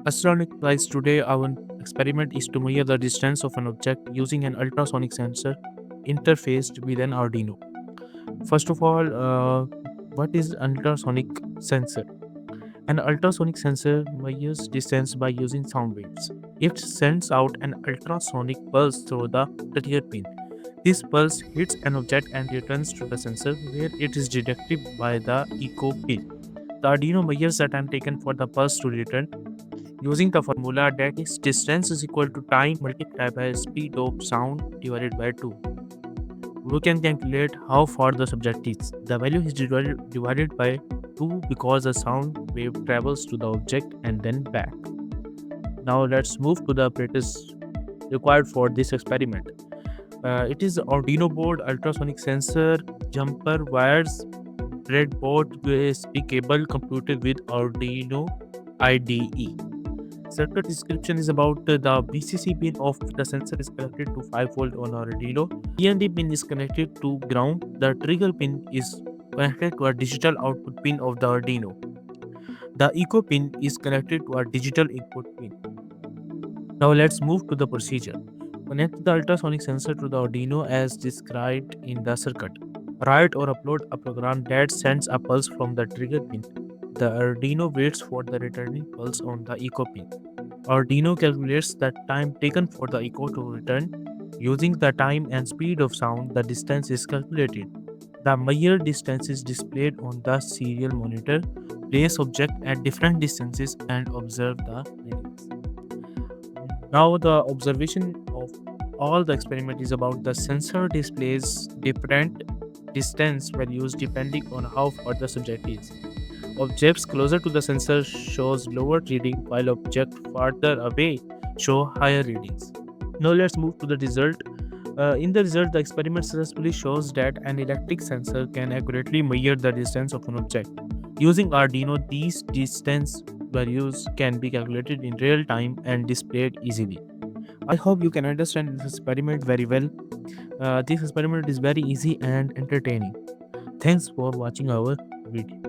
Astronomic guys, today our experiment is to measure the distance of an object using an ultrasonic sensor interfaced with an Arduino. First of all, what is ultrasonic sensor? An ultrasonic sensor measures distance by using sound waves. It sends out an ultrasonic pulse through the trigger pin. This pulse hits an object and returns to the sensor where it is detected by the echo pin. The Arduino measures the time taken for the pulse to return using the formula that is distance is equal to time multiplied by speed of sound divided by 2. We can calculate how far the subject is. The value is divided by 2 because the sound wave travels to the object and then back. Now let's move to the apparatus required for this experiment. It is Arduino board, ultrasonic sensor, jumper wires, breadboard, USB cable, computer with Arduino IDE. Circuit description is about the VCC pin of the sensor is connected to 5 volt on Arduino. PND pin is connected to ground. The trigger pin is connected to a digital output pin of the Arduino. The echo pin is connected to a digital input pin. Now let's move to the procedure. Connect the ultrasonic sensor to the Arduino as described in the circuit. Write or upload a program that sends a pulse from the trigger pin. The Arduino waits for the returning pulse on the echo pin. Arduino calculates the time taken for the echo to return. Using the time and speed of sound, the distance is calculated. The measured distance is displayed on the serial monitor. Place object at different distances and observe the readings. Now, the observation of all the experiment is about the sensor displays different distance values depending on how far the subject is. Objects closer to the sensor shows lower reading while objects farther away show higher readings. Now let's move to the result. In the result, the experiment successfully shows that an electric sensor can accurately measure the distance of an object. Using Arduino, these distance values can be calculated in real time and displayed easily. I hope you can understand this experiment very well. This experiment is very easy and entertaining. Thanks for watching our video.